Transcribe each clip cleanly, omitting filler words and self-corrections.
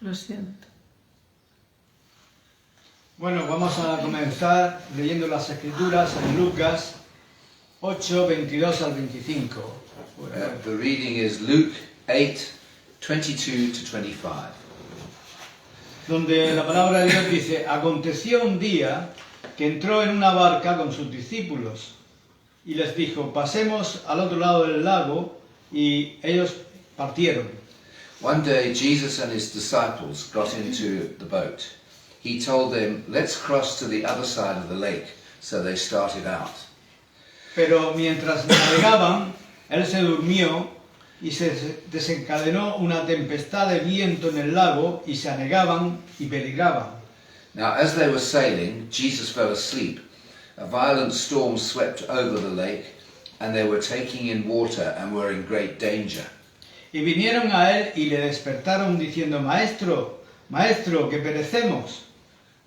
Lo siento. Bueno, vamos a comenzar leyendo las escrituras en Lucas 8, 22 al 25. The reading is Luke 8, 22 to 25. Donde la palabra de Dios dice: aconteció un día que entró en una barca con sus discípulos y les dijo: pasemos al otro lado del lago, y ellos partieron. One day Jesus and his disciples got into the boat. He told them, let's cross to the other side of the lake. So they started out. Pero mientras navegaban, él se durmió y se desencadenó una tempestad de viento en el lago y se anegaban y peligraban. Now as they were sailing, Jesus fell asleep. A violent storm swept over the lake, and they were taking in water and were in great danger. Y vinieron a él y le despertaron diciendo: Maestro, Maestro, que perecemos.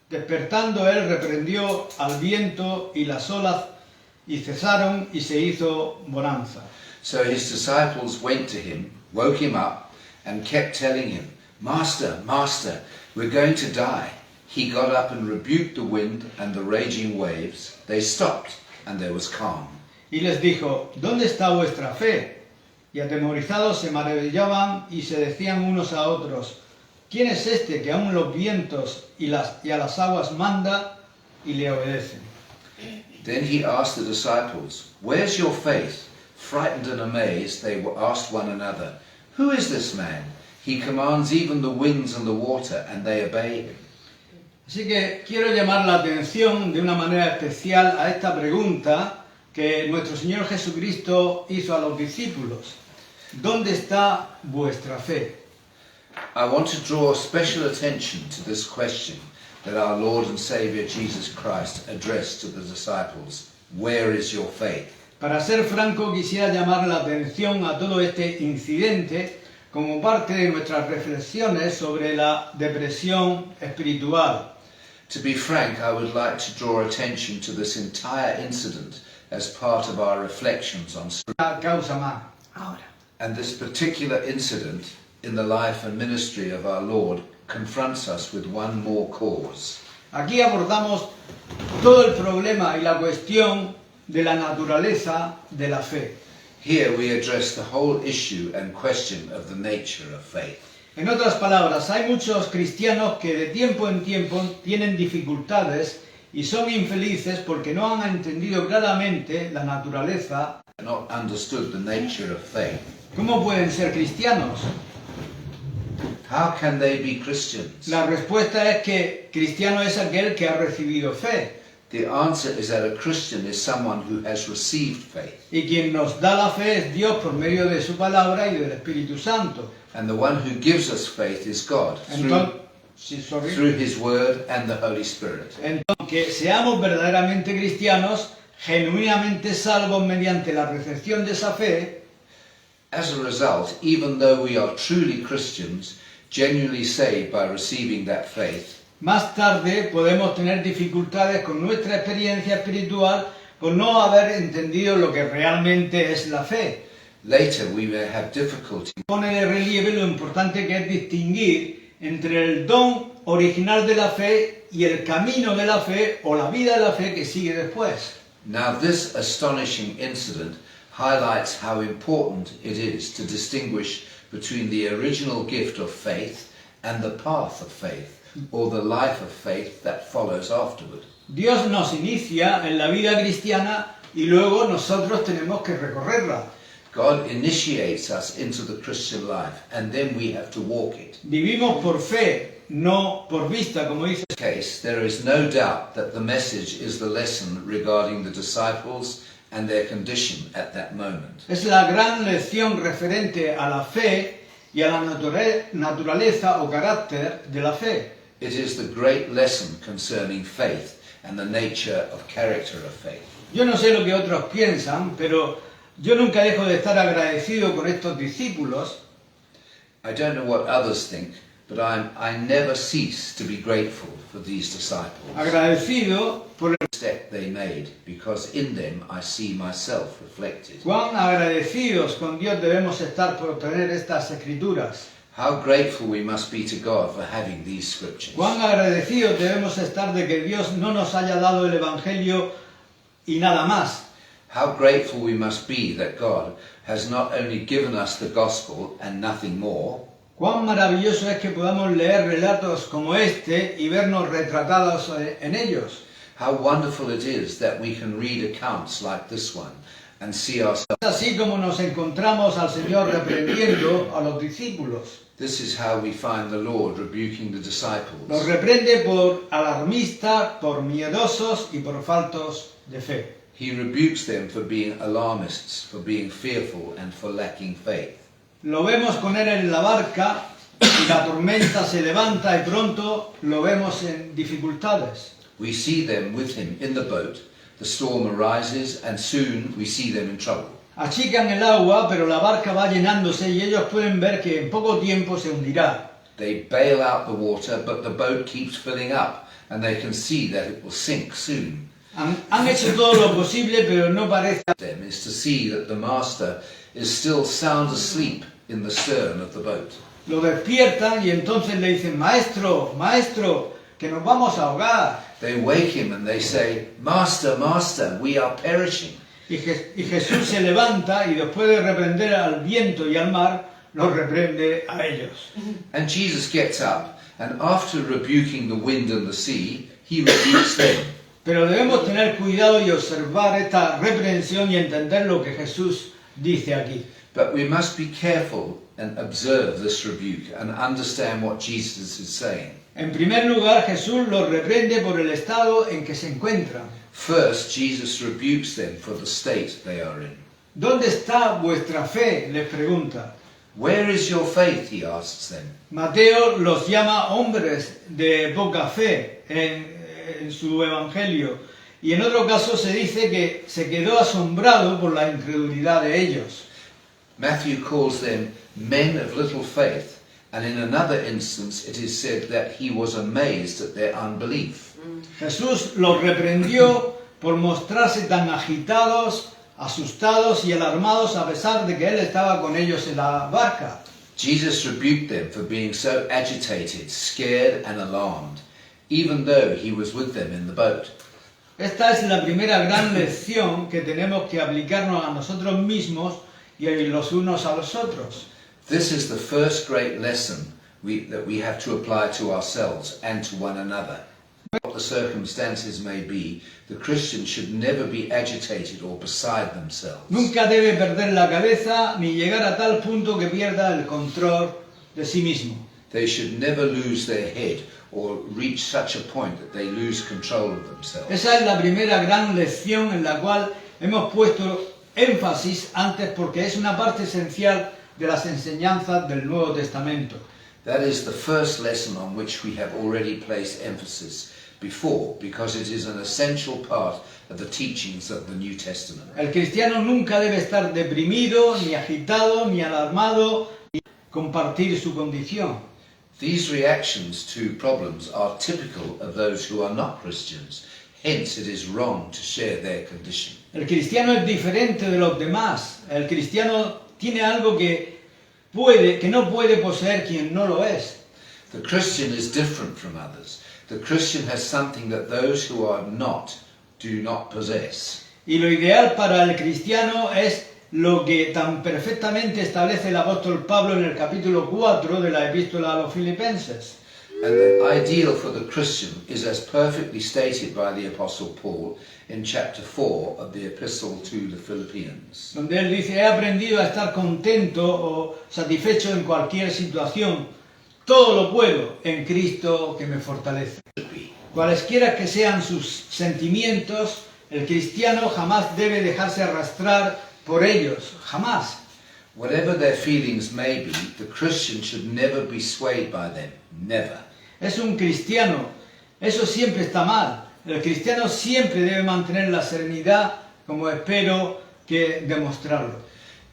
Despertando él reprendió al viento y las olas, y cesaron, y se hizo bonanza. So his disciples went to him, woke him up, and kept telling him, Master, Master, we're going to die. He got up and rebuked the wind and the raging waves. They stopped, and there was calm. Y les dijo: ¿Dónde está vuestra fe? Y atemorizados se maravillaban y se decían unos a otros: ¿quién es este que aún los vientos y a las aguas manda y le obedecen? Then he asked the disciples, Where's your faith? Frightened and amazed, they asked one another, Who is this man? He commands even the winds and the water, and they obey him. Así que quiero llamar la atención de una manera especial a esta pregunta que nuestro Señor Jesucristo hizo a los discípulos: ¿dónde está vuestra fe? I want to draw special attention to this question that our Lord and Saviour Jesus Christ addressed to the disciples. Where is your faith? Para ser franco, quisiera llamar la atención a todo este incidente como parte de nuestras reflexiones sobre la depresión espiritual. To be frank, I would like to draw attention to this entire incident as part of our reflections on La causa más. Ahora. And this particular incident in the life and ministry of our Lord confronts us with one more cause. Aquí abordamos todo el problema y la cuestión de la naturaleza de la fe. Here we address the whole issue and question of the nature of faith. En otras palabras, hay muchos cristianos que de tiempo en tiempo tienen dificultades y son infelices porque no han entendido claramente la naturaleza. Not understood the nature of faith. ¿Cómo pueden ser cristianos? How can they be Christians? La respuesta es que cristiano es aquel que ha recibido fe. The answer is that a Christian is someone who has received faith. Y quien nos da la fe es Dios por medio de su palabra y del Espíritu Santo. And the one who gives us faith is God through His Word and the Holy Spirit. Entonces, que seamos verdaderamente cristianos, genuinamente salvos mediante la recepción de esa fe. As a result, even though we are truly Christians, genuinely saved by receiving that faith, Más tarde podemos tener dificultades con nuestra experiencia espiritual por no haber entendido lo que realmente es la fe. later we may have difficulty Pone de relieve lo importante que es distinguir entre el don original de la fe y el camino de la fe o la vida de la fe que sigue después. Now this astonishing incident highlights how important it is to distinguish between the original gift of faith and the path of faith, or the life of faith that follows afterward. Dios nos inicia en la vida cristiana y luego nosotros tenemos que recorrerla. God initiates us into the Christian life, and then we have to walk it. Vivimos por fe, no por vista, como dice. In this case, there is no doubt that the message is the lesson regarding the disciples and their condition at that moment. Es la gran lección referente a la fe y a la naturaleza o carácter de la fe. It is the great lesson concerning faith and the nature of character of faith. Yo no sé lo que otros piensan, pero yo nunca dejo de estar agradecido con estos discípulos. I don't know what others think, but I never cease to be grateful for these disciples. Agradecido por el Step they made, because in them I see myself reflected. cuán agradecidos con Dios debemos estar por tener estas escrituras. How grateful we must be to God for having these scriptures. Cuán agradecidos debemos estar de que Dios no nos haya dado el Evangelio y nada más. How grateful we must be that God has not only given us the gospel and nothing more, Cuán maravilloso es que podamos leer relatos como este y vernos retratados en ellos. how wonderful it is that we can read accounts like this one and see ourselves. Así como nos encontramos al Señor reprendiendo a los discípulos. This is how we find the Lord rebuking the Los disciples. reprende por alarmistas, por miedosos y por faltos de fe. He rebukes them for being alarmists, for being fearful, and for lacking faith. Lo vemos con él en la barca y la tormenta se levanta y pronto lo vemos en dificultades. We see them with him in the boat, the storm arises, and soon we see them in trouble. Achican el agua, pero la barca va llenándose y ellos pueden ver que en poco tiempo se hundirá. They bail out the water, but the boat keeps filling up, and they can see that it will sink soon. Han hecho todo lo posible, pero no parece. Them is to see that the master is still sound asleep in the stern of the boat. Lo despiertan y entonces le dicen, maestro, maestro, que nos vamos a ahogar. They wake him and they say, Master, Master, we are perishing. Y Jesús se levanta y después de reprender al viento y al mar, los reprende a ellos. And Jesus gets up, and after rebuking the wind and the sea, he rebukes them. Pero debemos tener cuidado y observar esta reprensión y entender lo que Jesús dice aquí. But we must be careful and observe this rebuke and understand what Jesus is saying. En primer lugar, Jesús los reprende por el estado en que se encuentran. First, Jesus rebukes them for the state they are in. ¿Dónde está vuestra fe?, les pregunta. Where is your faith? He asks them. Mateo los llama hombres de poca fe en su evangelio. Y en otro caso se dice que se quedó asombrado por la incredulidad de ellos. Matthew calls them men of little faith, and in another instance it is said that he was amazed at their unbelief. Jesús los reprendió por mostrarse tan agitados, asustados y alarmados a pesar de que Él estaba con ellos en la barca. Jesus rebuked them for being so agitated, scared and alarmed, even though he was with them in the boat. Esta es la primera gran lección que tenemos que aplicarnos a nosotros mismos y los unos a los otros. This is the first great lesson that we have to apply to ourselves and to one another. What the circumstances may be, the Christian should never be agitated or beside themselves. Nunca debe perder la cabeza ni llegar a tal punto que pierda el control de sí mismo. They should never lose their head or reach such a point that they lose control of themselves. Esa es la primera gran lección en la cual hemos puesto énfasis antes porque es una parte esencial de las enseñanzas del Nuevo Testamento. That is the first lesson on which we have already placed emphasis before, because it is an essential part of the teachings of the New Testament. El cristiano nunca debe estar deprimido, ni agitado, ni alarmado, ni compartir su condición. These reactions to problems are typical of those who are not Christians. Hence, it is wrong to share their condition. El cristiano es diferente de los demás. El cristiano tiene algo que no puede poseer quien no lo es. The Christian is different from others. The Christian has something that those who are not do not possess. Y lo ideal para el cristiano es lo que tan perfectamente establece el apóstol Pablo en el capítulo 4 de la epístola a los Filipenses. And the ideal for the Christian is as perfectly stated by the Apostle Paul in chapter 4 of the Epistle to the Philippians. Donde él dice, he aprendido a estar contento o satisfecho en cualquier situación. Todo lo puedo en Cristo que me fortalece. Cualesquiera que sean sus sentimientos, el cristiano jamás debe dejarse arrastrar por ellos. Jamás. Whatever their feelings may be, the Christian should never be swayed by them. Never. Es un cristiano. Eso siempre está mal. El cristiano siempre debe mantener la serenidad como espero que demostrarlo.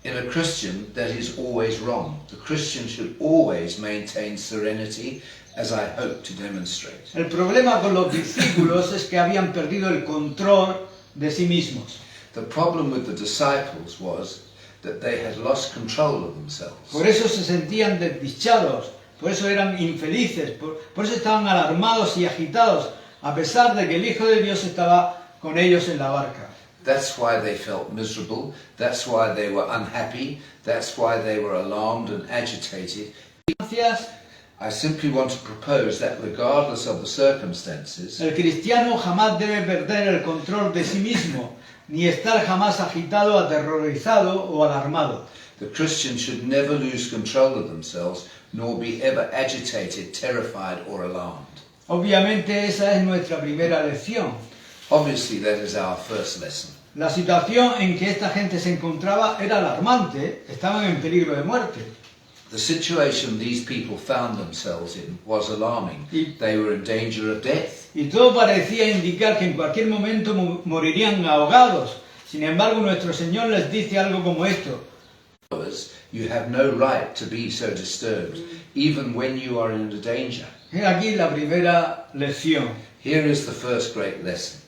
In a Christian, that is always wrong. The Christian should always maintain serenity, as I hope to demonstrate. El problema con los discípulos es que habían perdido el control de sí mismos. The problem with the disciples was that they had lost control of themselves. Por eso se sentían desdichados, por eso eran infelices, por eso estaban alarmados y agitados, a pesar de que el Hijo de Dios estaba con ellos en la barca. That's why they felt miserable, that's why they were unhappy, that's why they were alarmed and agitated. I simply want to propose that regardless of the circumstances, El cristiano jamás debe perder el control de sí mismo, ni estar jamás agitado, aterrorizado o alarmado. the Christian should never lose control of themselves, nor be ever agitated, terrified or alarmed. Obviamente esa es nuestra primera lección. Obviously that is our first lesson. La situación en que esta gente se encontraba era alarmante, estaban en peligro de muerte. The situation these people found themselves in was alarming. They were in danger of death. Y todo parecía indicar que en cualquier momento morirían ahogados. Sin embargo, nuestro Señor les dice algo como esto. You have no right to be so disturbed, even when you are in danger. He aquí la primera lección. Here is the first great lesson.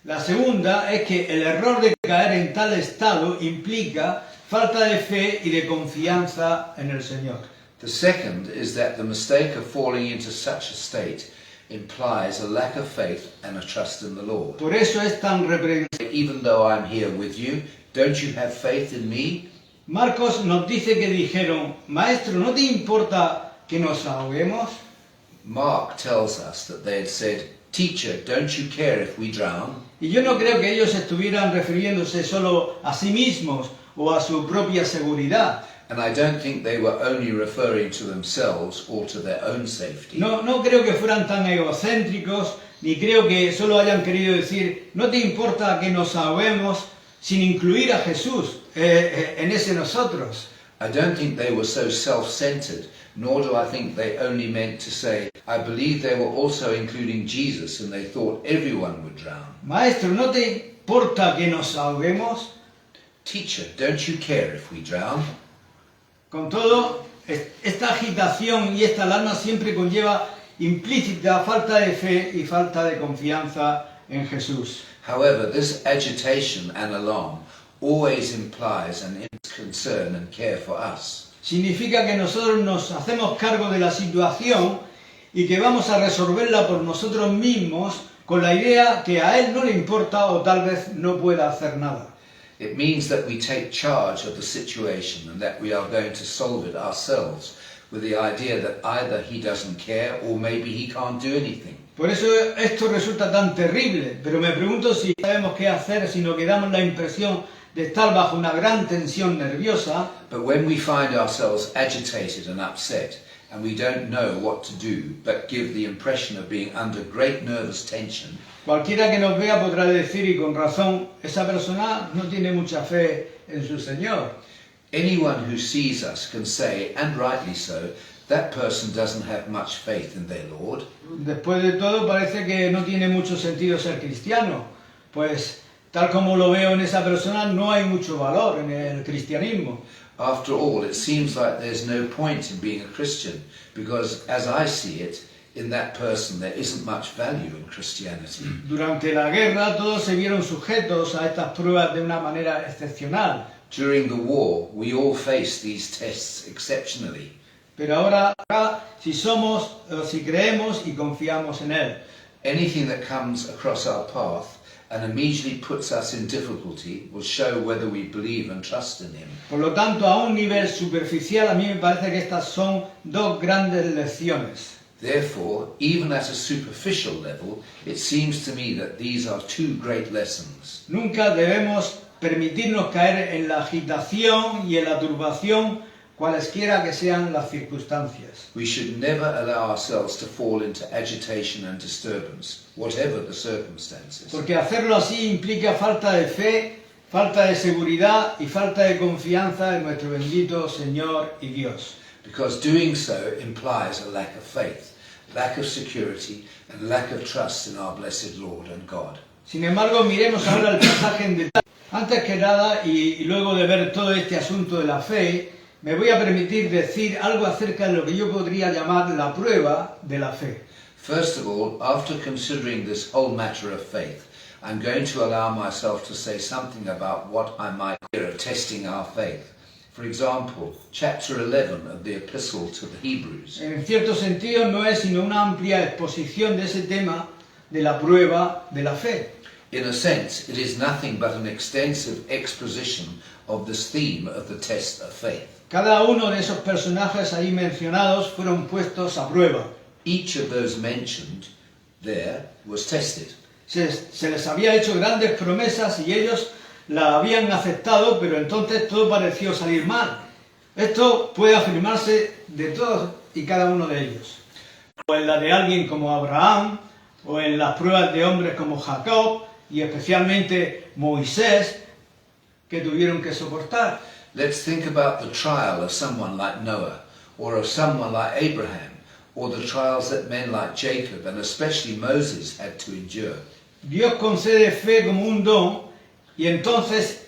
La segunda es que el error de caer en tal estado implica falta de fe y de confianza en el Señor. The second is that the mistake of falling into such a state implies a lack of faith and a trust in the Lord. Por eso es tan reprehensible. Even though I'm here with you, don't you have faith in me? Marcos nos dice que dijeron, Maestro, ¿no te importa que nos ahoguemos? Mark tells us that they had said, Teacher, don't you care if we drown? Y yo no creo que ellos estuvieran refiriéndose solo a sí mismos o a su propia seguridad. And I don't think they were only referring to themselves or to their own safety. No creo que fueran tan egocéntricos, ni creo que solo hayan querido decir, no te importa que nos ahoguemos, sin incluir a Jesús en ese nosotros. I don't think they were so self-centered, nor do I think they only meant to say, I believe they were also including Jesus and they thought everyone would drown. Maestro, ¿no te importa que nos ahoguemos? Teacher, don't you care if we drown? Con todo, esta agitación y esta alarma siempre conlleva implícita falta de fe y falta de confianza en Jesús. However, this agitation and alarm always implies an immense concern and care for us. Significa que nosotros nos hacemos cargo de la situación y que vamos a resolverla por nosotros mismos con la idea que a Él no le importa o tal vez no pueda hacer nada. It means that we take charge of the situation and that we are going to solve it ourselves with the idea that either He doesn't care or maybe He can't do anything. Por eso esto resulta tan terrible, pero me pregunto si sabemos qué hacer, si nos quedamos la impresión de estar bajo una gran tensión nerviosa. But when we find ourselves agitated and upset and we don't know what to do but give the impression of being under great nervous tension, Cualquiera que nos vea podrá decir, y con razón, esa persona no tiene mucha fe en su Señor. anyone who sees us can say, and rightly so, that person doesn't have much faith in their Lord. Después de todo, parece que no tiene mucho sentido ser cristiano, pues tal como lo veo en esa persona, no hay mucho valor en el cristianismo. After all, it seems like there's no point in being a Christian, because as I see it, in that person there isn't much value in Christianity. Durante la guerra, todos se vieron sujetos a estas pruebas de una manera excepcional. During the war, we all faced these tests exceptionally. Pero ahora, si creemos y confiamos en Él. Anything that comes across our path and immediately puts us in difficulty will show whether we believe and trust in Him. Por lo tanto, a un nivel superficial, a mí me parece que estas son dos grandes lecciones. Therefore, even at a superficial level, it seems to me that these are two great lessons. Nunca debemos permitirnos caer en la agitación y en la turbación, cualesquiera que sean las circunstancias. We should never allow ourselves to fall into agitation and disturbance, whatever the circumstances. Porque hacerlo así implica falta de fe, falta de seguridad y falta de confianza en nuestro bendito Señor y Dios. Because doing so implies a lack of faith, lack of security, and lack of trust in our blessed Lord and God. Sin embargo, miremos ahora el pasaje en detalle. Antes que nada, y luego de ver todo este asunto de la fe, me voy a permitir decir algo acerca de lo que yo podría llamar la prueba de la fe. First of all, after considering this whole matter of faith, I'm going to allow myself to say something about what I might hear of testing our faith. For example, chapter 11 of the Epistle to the Hebrews. En cierto sentido no es sino una amplia exposición de ese tema de la prueba de la fe. In a sense, it is nothing but an extensive exposition of this theme of the test of faith. Cada uno de esos personajes ahí mencionados fueron puestos a prueba. Each of those mentioned there was tested. Se les había hecho grandes promesas y ellos la habían aceptado, pero entonces todo pareció salir mal. Esto puede afirmarse de todos y cada uno de ellos. O en la de alguien como Abraham, o en las pruebas de hombres como Jacob, y especialmente Moisés, que tuvieron que soportar. Let's think about the trial of someone like Noah, or of someone like Abraham, or the trials that men like Jacob and especially Moses had to endure. Dios concede fe como un don y entonces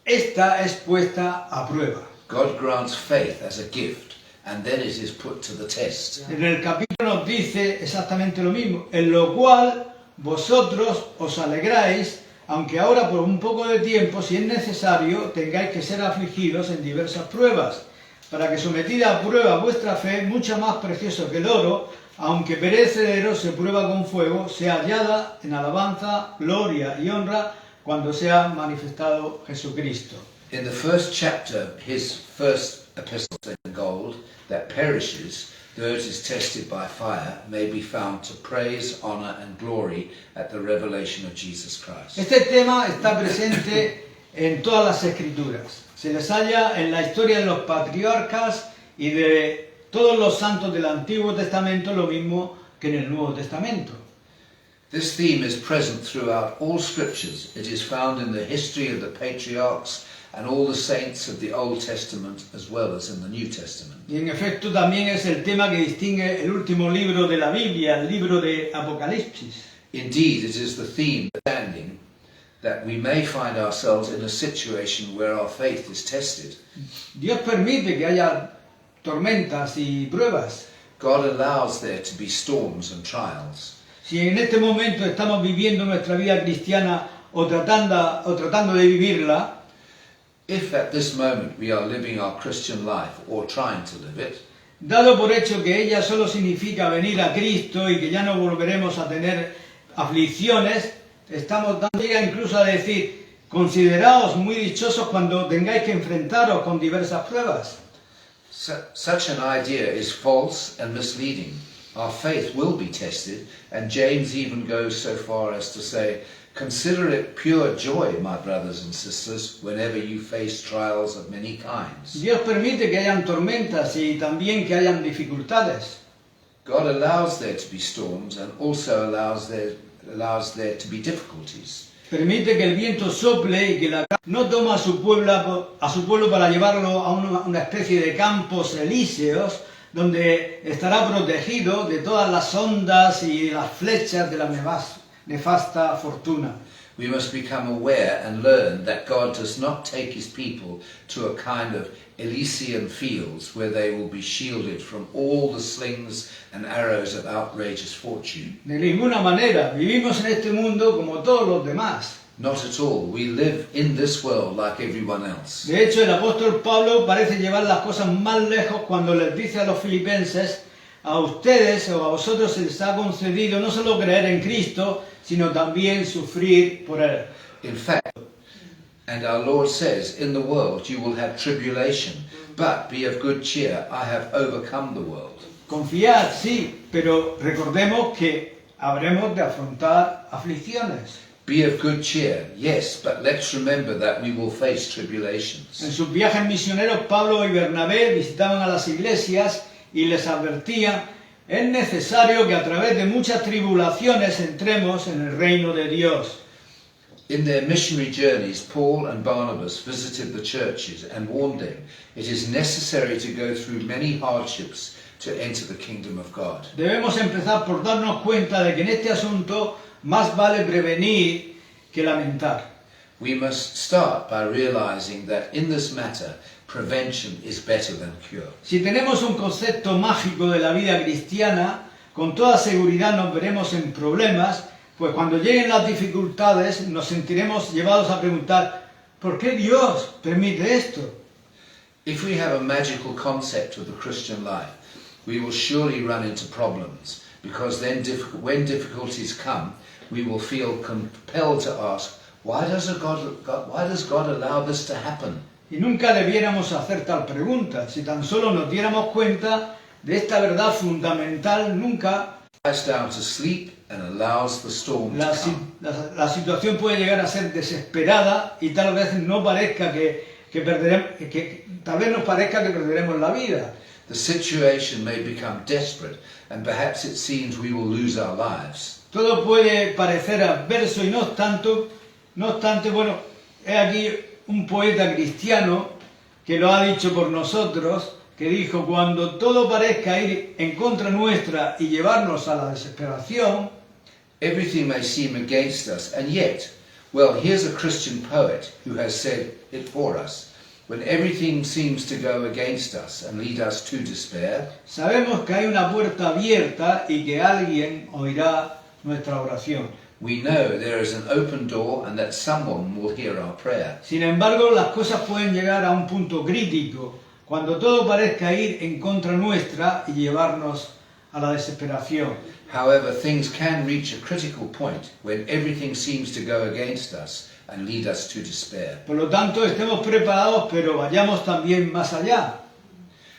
esta es puesta a prueba. God grants faith as a gift and then it is put to the test. En el capítulo nos dice exactamente lo mismo, en lo cual vosotros os alegráis, aunque ahora por un poco de tiempo, si es necesario, tengáis que ser afligidos en diversas pruebas, para que sometida a prueba vuestra fe, mucho más precioso que el oro, aunque perecedero se prueba con fuego, sea hallada en alabanza, gloria y honra cuando sea manifestado Jesucristo. In the first chapter, his first epistle in gold, that perishes, though it is tested by fire, may be found to praise, honor and glory at the revelation of Jesus Christ. Este tema está presente en todas las escrituras. Se les halla en la historia de los patriarcas y de todos los santos del Antiguo Testamento, lo mismo que en el Nuevo Testamento. This theme is present throughout all scriptures. It is found in the history of the patriarchs and all the saints of the Old Testament as well as in the New Testament. Y en efecto también es el tema que distingue el último libro de la Biblia, el libro de Apocalipsis. Indeed, it is the theme standing that we may find ourselves in a situation where our faith is tested. Dios permite que haya tormentas y pruebas. God allows there to be storms and trials. Si en este momento estamos viviendo nuestra vida cristiana o tratando de vivirla, If at this moment we are living our Christian life or trying to live it, dado por hecho que ella solo significa venir a Cristo y que ya no volveremos a tener aflicciones, estamos dando incluso a decir, consideraos muy dichosos cuando tengáis que enfrentaros con diversas pruebas. such an idea is false and misleading. Our faith will be tested, and James even goes so far as to say, consider it pure joy, my brothers and sisters, whenever you face trials of many kinds. Dios permite que hayan tormentas y también que hayan dificultades. God allows there to be storms and also allows there to be difficulties. Permite que el viento sople y que la no toma a su pueblo para llevarlo a una especie de campos elíseos donde estará protegido de todas las ondas y las flechas de la nefasta fortuna. We must become aware and learn that God does not take his people to a kind of Elysian fields where they will be shielded from all the slings and arrows of outrageous fortune. De ninguna manera, vivimos en este mundo como todos los demás. Not at all. We live in this world like everyone else. De hecho, el apóstol Pablo parece llevar las cosas más lejos cuando les dice a los filipenses, a ustedes o a vosotros se les ha concedido no solo creer en Cristo, sino también sufrir por Él. In fact, and our Lord says, in the world you will have tribulation, but be of good cheer, I have overcome the world. Confiad, sí, pero recordemos que habremos de afrontar aflicciones. Be of good cheer, yes, but let's remember that we will face En tribulations. sus viajes misioneros, Pablo y Bernabé visitaban a las iglesias y les advertían, es necesario que a través de muchas tribulaciones entremos en el reino de Dios. In their missionary journeys, Paul and Barnabas visited the churches and warned them, it is necessary to go through many hardships to enter the kingdom of God. Debemos empezar por darnos cuenta de que en este asunto más vale prevenir que lamentar. We must start by realizing that in this matter, prevention is better than cure. Si tenemos un concepto mágico de la vida cristiana, con toda seguridad nos veremos en problemas, pues cuando lleguen las dificultades nos sentiremos llevados a preguntar, ¿por qué Dios permite esto? If we have a magical concept of the Christian life, we will surely run into problems, because then when difficulties come, we will feel compelled to ask, why does God allow this to happen? Y nunca debiéramos hacer tal pregunta. Si tan solo nos diéramos cuenta de esta verdad fundamental, nunca Lies down to sleep and allows the storm la, to si- come. la situación puede llegar a ser desesperada y tal vez no parezca que perderemos, que tal vez nos parezca que perderemos la vida. The situation may become desperate, and perhaps it seems we will lose our lives. Todo puede parecer adverso y no obstante, bueno, he aquí un poeta cristiano que lo ha dicho por nosotros, que dijo, cuando todo parezca ir en contra nuestra y llevarnos a la desesperación, Everything may seem against us, and yet, well, here's a Christian poet who has said it for us. When everything seems to go against us and lead us to despair, sabemos que hay una puerta abierta y que alguien oirá nuestra oración. we know there is an open door and that someone will hear our prayer. Sin embargo, las cosas pueden llegar a un punto crítico, cuando todo parezca ir en contra nuestra y llevarnos a la desesperación. However, things can reach a critical point when everything seems to go against us and lead us to despair. Por lo tanto, estemos preparados, pero vayamos también más allá.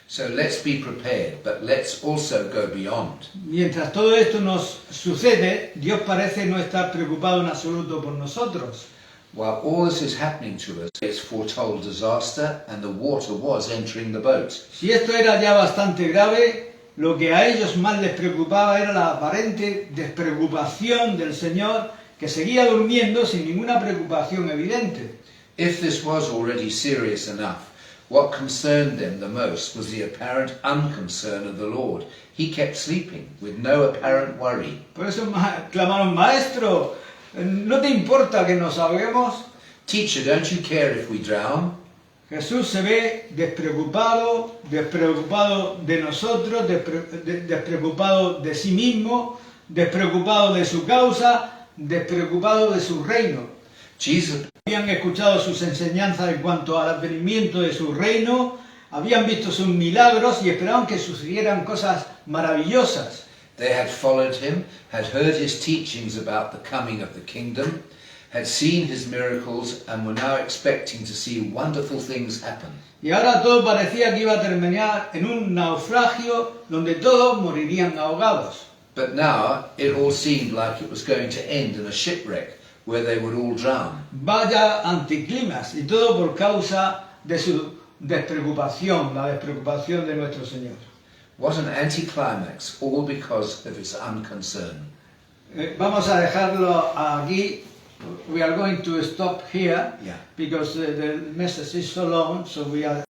So let's be prepared, but let's also go beyond. Mientras todo esto nos sucede, Dios parece no estar preocupado en absoluto por nosotros. While all this is happening to us, it's foretold disaster and the water was entering the boat. Si esto era ya bastante grave, lo que a ellos más les preocupaba era la aparente despreocupación del Señor, que seguía durmiendo sin ninguna preocupación evidente. If this was already serious enough, what concerned them the most was the apparent unconcern of the Lord. He kept sleeping with no apparent worry. Por eso clamaron, Maestro, ¿no te importa que nos ahoguemos? Teacher, don't you care if we drown? Jesús se ve despreocupado de nosotros, despreocupado de sí mismo, despreocupado de su causa, despreocupado de su reino. Jesus Habían escuchado sus enseñanzas en cuanto al advenimiento de su reino, habían visto sus milagros y esperaban que sucedieran cosas maravillosas. They had followed him, had heard his teachings about the coming of the kingdom, had seen his miracles, and were now expecting to see wonderful things happen. Y ahora todo parecía que iba a terminar en un naufragio donde todos morirían ahogados. But now it all seemed like it was going to end in a shipwreck where they would all drown. Vaya anticlimas, y todo por causa de su despreocupación, la despreocupación de nuestro Señor. What an anticlimax, all because of his unconcern. Vamos a dejarlo aquí. We are going to stop here Yeah. because the message is so long, so we are